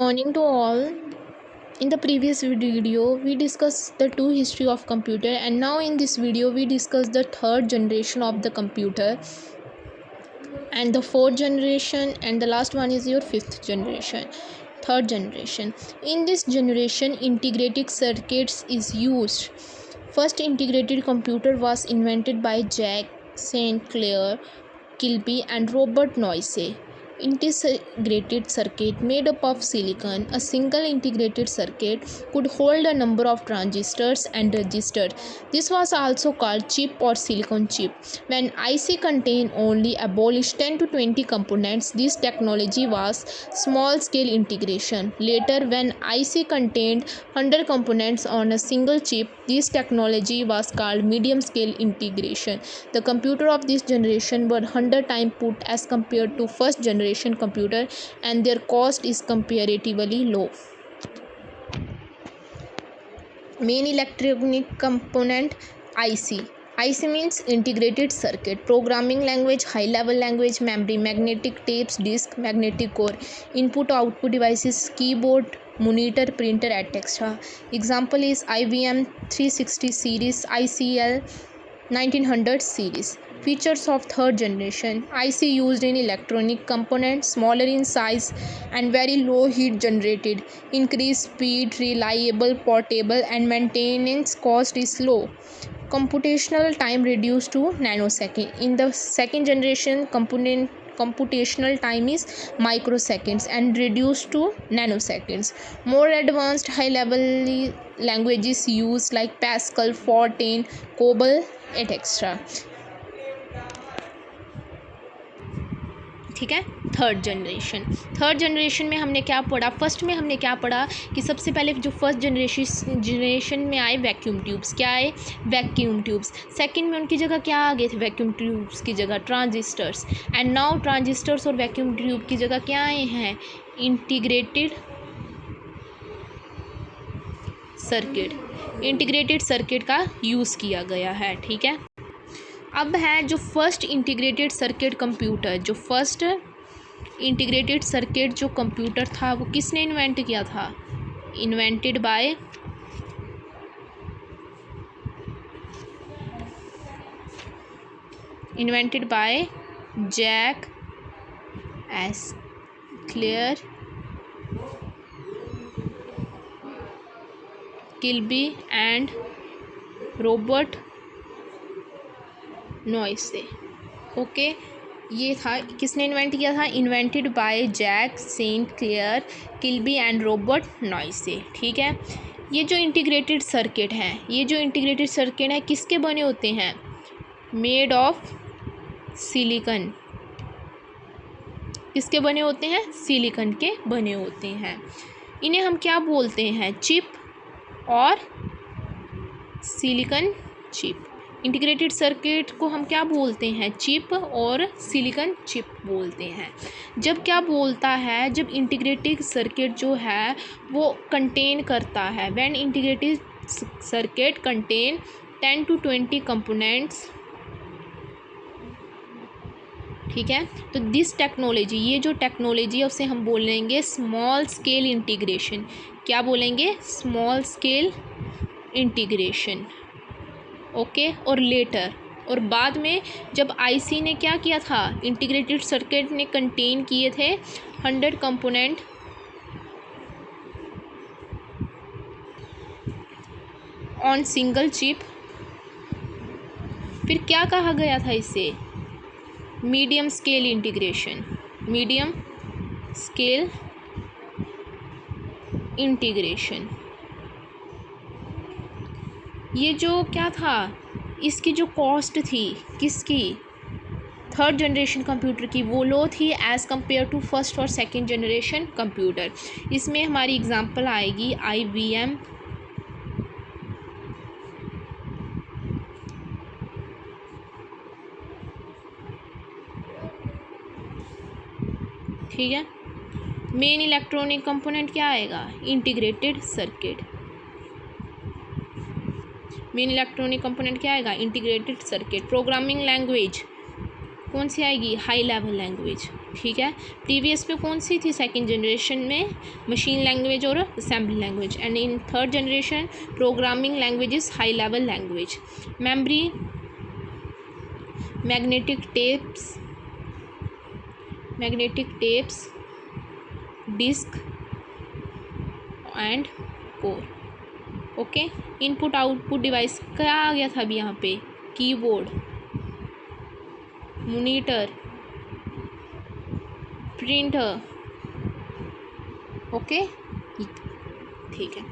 Morning to all. In the previous video, we discussed the two history of computer, and now in this video, we discuss the third generation of the computer, and the fourth generation, and the last one is your fifth generation, third generation. In this generation, integrated circuits is used. First integrated computer was invented by Jack St. Clair Kilby and Robert Noyce. Integrated circuit made up of silicon. A single integrated circuit could hold a number of transistors and resistors. This was also called chip or silicon chip. When IC contained only abolished 10 to 20 components, this technology was small scale integration. Later, when IC contained 100 components on a single chip, this technology was called medium scale integration. The computer of this generation were 100 times put as compared to first generation computer, and their cost is comparatively low. Main electronic component IC. IC means integrated circuit. Programming language, high level language, memory, magnetic tapes, disk, magnetic core, input output devices, keyboard, monitor, printer, etc. Example is IBM 360 series, ICL 1900 series. Features of third generation. IC used in electronic components, smaller in size and very low heat generated. Increased speed, reliable, portable, and maintenance cost is low. Computational time reduced to nanosecond. In the second generation, computational time is microseconds and reduced to nanoseconds. More advanced high level languages used like Pascal, Fortran, COBOL, etc. ठीक है। Third generation में हमने क्या पढ़ा? First में हमने क्या पढ़ा कि सबसे पहले जो फर्स्ट जनरेशन में आए वैक्यूम ट्यूब्स। क्या आए? Vacuum tubes. सेकंड में उनकी जगह क्या आ गए थे? वैक्यूम ट्यूब्स की जगह ट्रांजिस्टर्स। एंड नाउ ट्रांजिस्टर्स और वैक्यूम ट्यूब की जगह क्या आए हैं? इंटीग्रेटेड सर्किट का यूज़ किया गया है। ठीक है। अब है जो फर्स्ट इंटीग्रेटेड सर्किट कंप्यूटर। जो फर्स्ट इंटीग्रेटेड सर्किट जो कंप्यूटर था वो किसने इन्वेंट किया था? Invented by Jack S Clair Kilby and Robert Noyce. Okay, ये था किसने इन्वेंट किया था? Invented by Jack Saint Clair Kilby and Robert Noyce. ठीक है। ये जो इंटीग्रेटेड सर्किट है किसके बने होते हैं? Made of silicon. किसके बने होते हैं? सिलिकन के बने होते हैं। इन्हें हम क्या बोलते हैं? चिप और सिलिकन चिप। इंटीग्रेटेड सर्किट को हम क्या बोलते हैं? चिप और सिलिकन चिप बोलते हैं। जब क्या बोलता है? जब इंटीग्रेटेड सर्किट जो है वो कंटेन करता है, when integrated circuit contain 10 to 20 components. ठीक है। तो दिस टेक्नोलॉजी, ये जो टेक्नोलॉजी है उसे हम बोलेंगे स्मॉल स्केल इंटीग्रेशन। क्या बोलेंगे? Small scale integration. ओके। और लेटर, और बाद में जब आईसी ने क्या किया था? इंटीग्रेटेड सर्किट ने कंटेन किए थे 100 कंपोनेंट ऑन सिंगल चिप। फिर क्या कहा गया था इसे? Medium scale integration. ये जो क्या था, इसकी जो कॉस्ट थी किसकी? थर्ड जनरेशन कंप्यूटर की, वो लो थी एज़ कम्पेयर टू फर्स्ट और सेकंड जनरेशन कंप्यूटर। इसमें हमारी एग्जांपल आएगी IBM, ठीक है। मेन इलेक्ट्रॉनिक कंपोनेंट क्या आएगा? Integrated circuit. Main electronic component क्या आएगा? Integrated circuit. प्रोग्रामिंग लैंग्वेज कौन सी आएगी? High level language. ठीक है। प्रीवियस में कौन सी थी सेकंड जनरेशन में? मशीन लैंग्वेज और assembly language. And in third generation programming language is high level language. Memory, magnetic tapes, disk and core. Okay. Input output device क्या आ गया था अभी यहाँ पे? Keyboard, monitor, printer. ओके, ठीक है।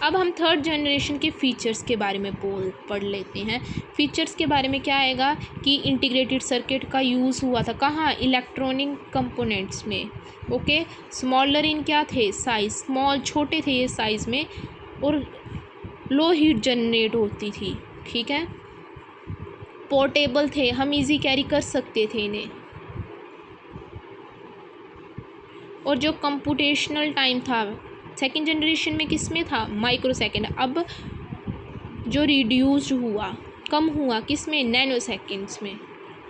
अब हम थर्ड जनरेशन के फीचर्स के बारे में पढ़ लेते हैं। फीचर्स के बारे में क्या आएगा कि इंटीग्रेटेड सर्किट का यूज़ हुआ था कहाँ? इलेक्ट्रॉनिक कंपोनेंट्स में। ओके। स्मॉलर इन क्या थे? साइज, स्मॉल, छोटे थे ये साइज़ में, और लो हीट जनरेट होती थी। ठीक है। पोर्टेबल थे, हम इजी कैरी कर सकते थे इन्हें। और जो कंप्यूटेशनल टाइम था सेकेंड जनरेशन में किस में था? Micro second. अब जो रिड्यूस्ड हुआ, कम हुआ, किस में? नैनो सेकेंड्स में।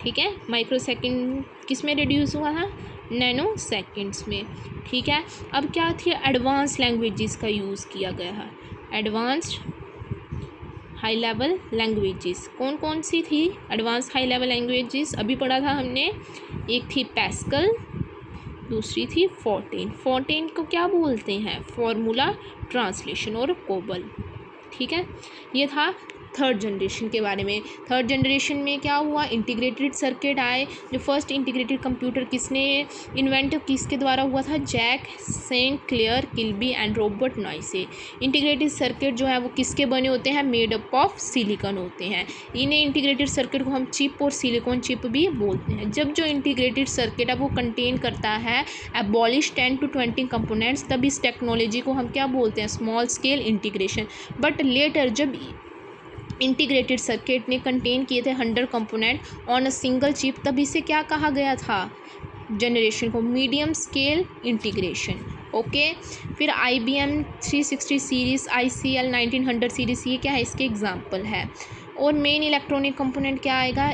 ठीक है। माइक्रो सेकेंड किस में रिड्यूस हुआ था? नैनो सेकेंड्स में। ठीक है। अब क्या थी? एडवांस लैंग्वेजेस का यूज़ किया गया है। एडवांस्ड हाई लेवल लैंग्वेजेस कौन कौन सी थी? एडवांस हाई लेवल लैंग्वेजेस अभी पढ़ा था हमने। एक थी पैस्कल, दूसरी थी फोर्टेन। फोर्टेन को क्या बोलते हैं? फॉर्मूला ट्रांसलेशन और कोबल। ठीक है। ये था थर्ड जनरेशन के बारे में। थर्ड जनरेशन में क्या हुआ? इंटीग्रेटेड सर्किट आए। जो फर्स्ट इंटीग्रेटेड कंप्यूटर किसने इन्वेंट किसके द्वारा हुआ था? Jack Saint Clair Kilby and Robert Noyce. Integrated circuit जो है वो किसके बने होते हैं? मेड अप ऑफ सिलिकॉन होते हैं। इन्हें इंटीग्रेटेड सर्किट को हम चिप और सिलिकॉन चिप भी बोलते हैं। जब जो इंटीग्रेटेड सर्किट है वो कंटेन करता है एबॉलिश 10 to 20 कंपोनेंट्स, तब इस टेक्नोलॉजी को हम क्या बोलते हैं? Small scale integration. But later जब इंटीग्रेटेड सर्किट ने कंटेन किए थे 100 component on a single chip, तब इसे क्या कहा गया था? जनरेशन को मीडियम स्केल इंटीग्रेशन। ओके। फिर IBM 360 सीरीज़, ICL 1900 सीरीज़, ये क्या है? इसके एग्जाम्पल है। और मेन इलेक्ट्रॉनिक कंपोनेंट क्या आएगा?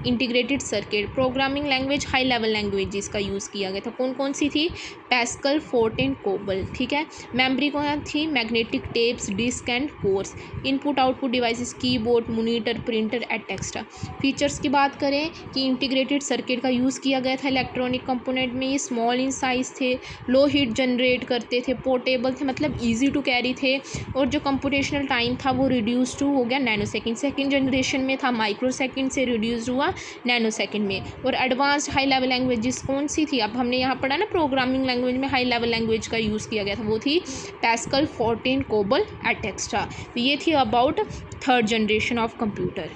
Integrated circuit. Programming language high level languages का यूज़ किया गया था। कौन कौन सी थी? Pascal, Fortran, COBOL. ठीक है। मेमोरी कौन थी? Magnetic tapes, disk and cores. Input output devices keyboard, monitor, printer etcetera. Features की बात करें कि इंटीग्रेटेड सर्किट का यूज़ किया गया था इलेक्ट्रॉनिक कंपोनेंट में। ये स्मॉल इन साइज थे, लो हीट जनरेट करते थे, पोर्टेबल थे, मतलब ईजी टू कैरी थे, और जो कंप्यूटेशनल टाइम था वो रिड्यूस टू हो गया नैनो सेकेंड। सेकेंड जनरेशन में था माइक्रो सेकेंड से रिड्यूस हुआ नैनो सेकेंड में। और एडवांस्ड हाई लेवल लैंग्वेजेस कौन सी थी? अब हमने यहाँ पढ़ा ना प्रोग्रामिंग लैंग्वेज में हाई लेवल लैंग्वेज का यूज़ किया गया था, वो थी पैस्कल, फोर्टेन, कोबल एक्सेट्रा। तो ये थी about third generation of computer.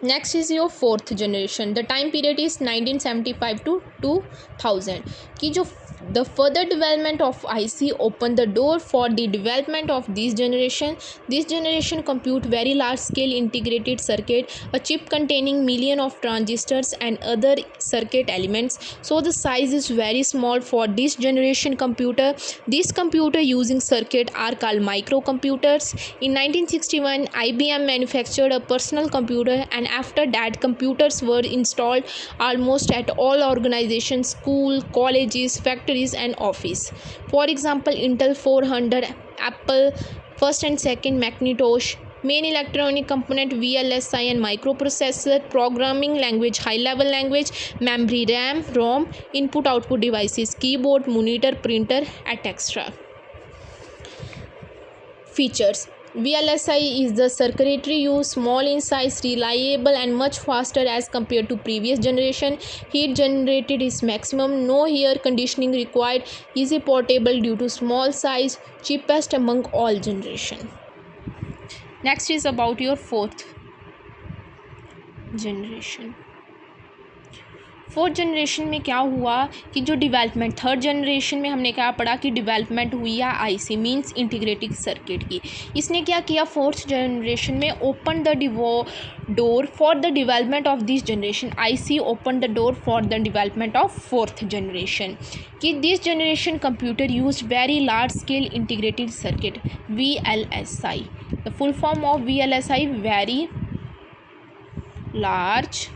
Next is your fourth generation. The time period is 1975 to 2000 की जो the further development of IC opened the door for the development of this generation compute very large scale integrated circuit, a chip containing million of transistors and other circuit elements. So the size is very small for this generation computer. These computer using circuit are called microcomputers. In 1961 IBM manufactured a personal computer, and after that computers were installed almost at all organizations, school, colleges, factories and office. For example, Intel 400, Apple first and second Macintosh. Main electronic component VLSI and microprocessor. Programming language high level language. Memory, RAM, ROM. Input output devices keyboard, monitor, printer etc. Features. VLSI is the circuitry used, small in size, reliable and much faster as compared to previous generation. Heat generated is maximum, no air conditioning required, easy portable due to small size, cheapest among all generation. Next is about your fourth generation. Fourth generation में क्या हुआ कि जो development, third generation में हमने क्या पढ़ा कि डेवलपमेंट हुई है आईसी मींस इंटीग्रेटेड सर्किट की। इसने क्या किया फोर्थ जनरेशन में? Open the door for the development of this generation. IC open the door for the development of fourth generation कि this generation computer use very large scale integrated circuit, VLSI। The full form of VLSI, very large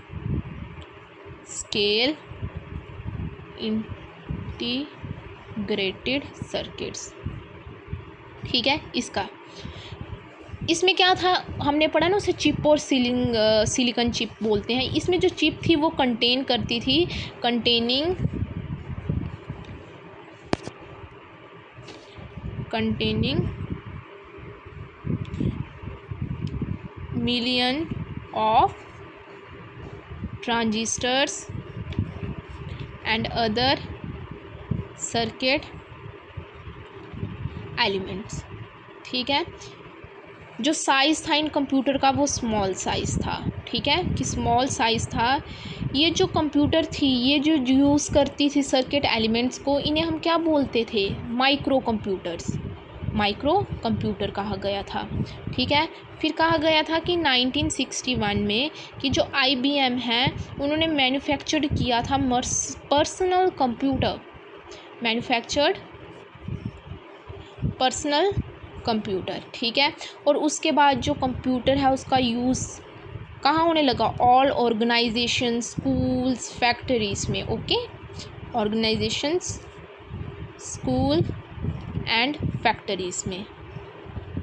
scale integrated circuits. ठीक है, इसमें क्या था, हमने पढ़ा ना उसे चिप और सिलिकॉन चिप बोलते हैं। इसमें जो चिप थी वो कंटेन करती थी containing million of transistors and other circuit elements. ठीक है, जो साइज़ था इन कंप्यूटर का वो स्मॉल साइज़ था। ठीक है, कि स्मॉल साइज़ था। ये जो कंप्यूटर थी, ये जो यूज़ करती थी सर्किट एलिमेंट्स को, इन्हें हम क्या बोलते थे, माइक्रो कंप्यूटर कहा गया था। ठीक है, फिर कहा गया था कि 1961 में कि जो IBM है उन्होंने मैन्युफैक्चर्ड किया था पर्सनल कंप्यूटर। ठीक है, और उसके बाद जो कंप्यूटर है उसका यूज़ कहाँ होने लगा, ऑल ऑर्गेनाइजेशन, स्कूल्स, फैक्ट्रीज में। Okay, organisations, school and factories में।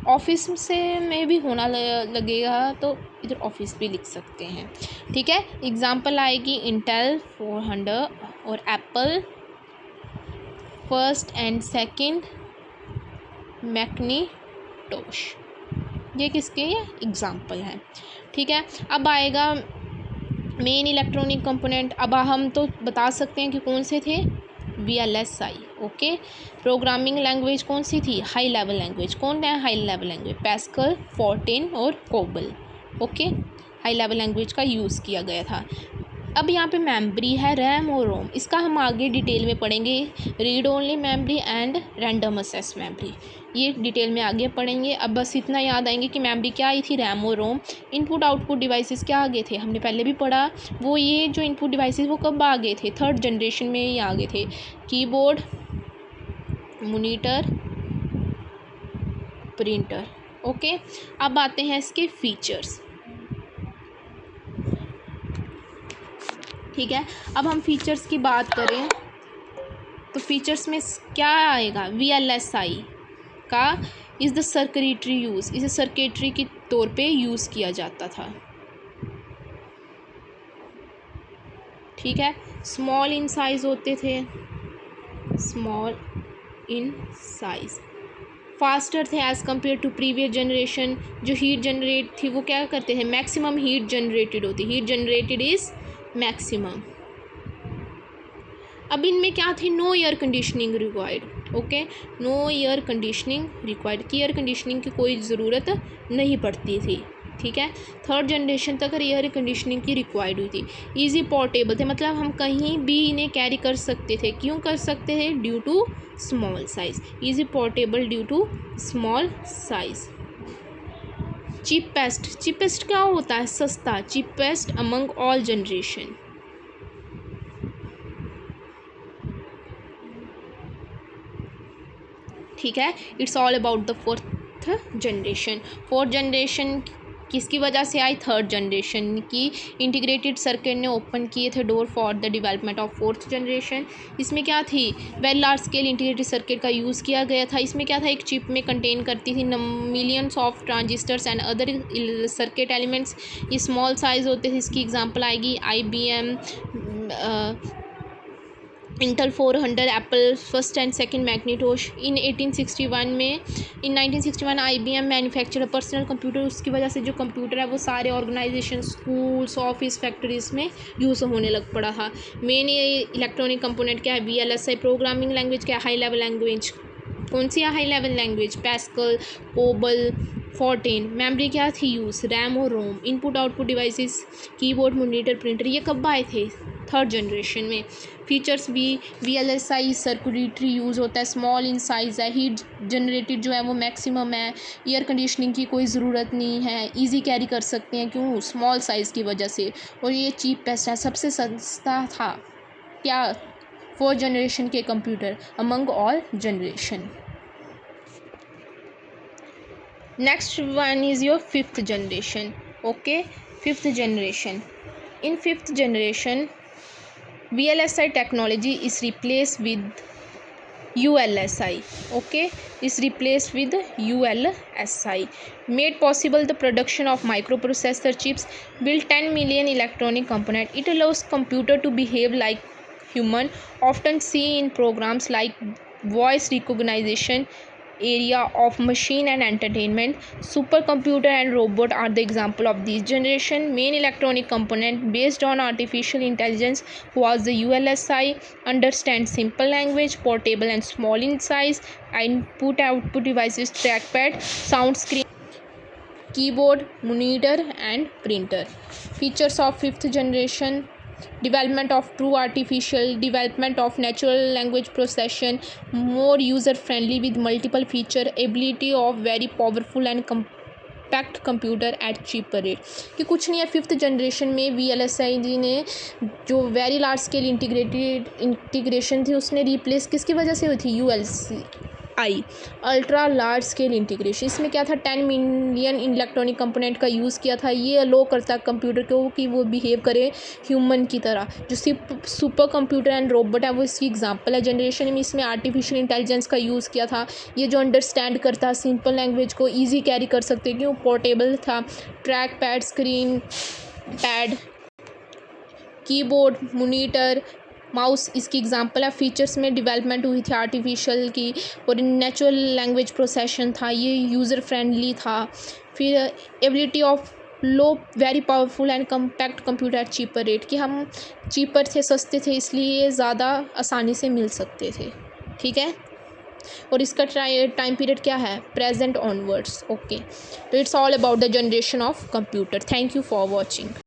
ऑफिस से में भी होना लगेगा, तो इधर ऑफिस भी लिख सकते हैं। ठीक है, एग्जांपल आएगी इंटेल 400 और Apple first and second Macintosh. ये किसके एग्जांपल हैं। ठीक है, अब आएगा मेन इलेक्ट्रॉनिक कंपोनेंट। अब हम तो बता सकते हैं कि कौन से थे, VLSI। ओके, प्रोग्रामिंग लैंग्वेज कौन सी थी, हाई लेवल लैंग्वेज। कौन है high level language, Pascal, Fortran और COBOL. Okay, high level language का यूज़ किया गया था। अब यहाँ पे मेमोरी है, रैम और रोम। इसका हम आगे डिटेल में पढ़ेंगे, read only memory and random access memory, ये डिटेल में आगे पढ़ेंगे। अब बस इतना याद आएंगे कि मेमोरी क्या आई थी, रैम और रोम। इनपुट आउटपुट डिवाइसेस क्या आगे थे, हमने पहले भी पढ़ा। वो ये जो इनपुट डिवाइसेस वो कब आ गए थे, थर्ड जनरेशन में ही आ गए थे। Keyboard, monitor, printer. ओके, अब आते हैं इसके फीचर्स। ठीक है, अब हम फीचर्स की बात करें तो फीचर्स में क्या आएगा, VLSI का इज़ द सर्किटरी यूज़, इसे सर्किटरी के तौर पे यूज़ किया जाता था। ठीक है, स्मॉल इन साइज़ होते थे, स्मॉल इन साइज़, फास्टर थे as compare to previous generation. जो हीट जनरेट थी वो क्या करते थे, मैक्सिमम हीट जनरेटेड होती, हीट जनरेटेड इज़ मैक्सिमम। अब इनमें क्या थी, no air conditioning required. Okay, no air conditioning required, की एयर कंडीशनिंग की कोई ज़रूरत नहीं पड़ती थी। ठीक है, थर्ड जनरेशन तक एयर कंडीशनिंग की रिक्वायर्ड हुई थी। ईजी पोर्टेबल थे, मतलब हम कहीं भी इन्हें कैरी कर सकते थे। क्यों कर सकते थे, due to small size. Easy portable due to small size. Cheapest क्या होता है, सस्ता, चीपेस्ट अमंग ऑल जनरेशन। ठीक है, it's all about the fourth generation किसकी वजह से आई, थर्ड जनरेशन की इंटीग्रेटेड सर्किट ने ओपन किए थे door for the development of fourth generation. इसमें क्या थी, well large scale integrated circuit का यूज़ किया गया था। इसमें क्या था, एक चिप में कंटेन करती थी millions of transistors and other circuit elements. ये स्मॉल साइज़ होते थे, इसकी एग्जांपल आएगी IBM, Intel 400, Apple first and second Macintosh. In 1961 IBM manufacture personal computer. उसकी वजह से जो कंप्यूटर है वो सारे ऑर्गेनाइजेशन, स्कूल्स, ऑफिस, फैक्ट्रीज में यूज़ होने लग पड़ा था। मेन ये इलेक्ट्रॉनिक कंपोनेंट क्या है, VLSI। प्रोग्रामिंग लैंग्वेज क्या है, हाई लेवल लैंग्वेज। कौन सी है high level language, Pascal, COBOL, Fortran. Memory क्या थी यूज़, रैम और ROM. Input output devices, keyboard, monitor, printer. ये कब आए थे, थर्ड जनरेशन में। फीचर्स भी, VLSI सर्कुलेटरी यूज़ होता है, स्मॉल इन साइज़ है, हीट जनरेटेड जो है वो मैक्सिमम है, एयर कंडीशनिंग की कोई ज़रूरत नहीं है, इजी कैरी कर सकते हैं, क्यों, स्मॉल साइज़ की वजह से। और ये चीपेस्ट है, सबसे सस्ता था क्या, फोर्थ जनरेशन के computer among all generation. Next one is your fifth generation. Okay, fifth generation. In fifth generation VLSI technology is replaced with ULSI. Okay, is replaced with ULSI. Made possible the production of microprocessor chips, build 10 million electronic components. It allows computer to behave like human, often seen in programs like voice recognition, area of machine and entertainment. Supercomputer and robot are the example of this generation. Main electronic component based on artificial intelligence was the ULSI. Understand simple language, portable and small in size. Input output devices, trackpad, sound screen, keyboard, monitor and printer. Features of fifth generation: development of true artificial, development of natural language processing, more user friendly with multiple feature, ability of very powerful and compact computer eight cheaper rate. कि कुछ नहीं है, fifth generation में VLSI जी ने जो very large scale integration थी उसने replace किसकी वजह से हुई थी? ULSI, ultra large scale integration. इसमें क्या था? 10 मिलियन इलेक्ट्रॉनिक कंपोनेंट का यूज़ किया था। ये अलो करता है कंप्यूटर को कि वो बिहेव करे ह्यूमन की तरह। जो सुपर कंप्यूटर एंड रोबोट है वो इसकी एग्जांपल है। जनरेशन में इसमें आर्टिफिशियल इंटेलिजेंस का यूज़ किया था। ये जो अंडरस्टैंड करता है सिंपल लैंग्वेज को, ईजी कैरी कर सकते हैं, क्यों? पोर्टेबल था। Track pad, screen pad, keyboard, monitor, mouse इसकी एग्जांपल है। फीचर्स में डेवलपमेंट हुई थी आर्टिफिशियल की, और नेचुरल लैंग्वेज प्रोसेशन था, ये यूज़र फ्रेंडली था। फिर ability of low very powerful and compact computer eight cheaper rate, कि हम चीपर थे, सस्ते थे, इसलिए ज़्यादा आसानी से मिल सकते थे। ठीक है, और इसका टाइम पीरियड क्या है? Present onwards. ओके, तो it's all about the generation of computer. Thank you for watching.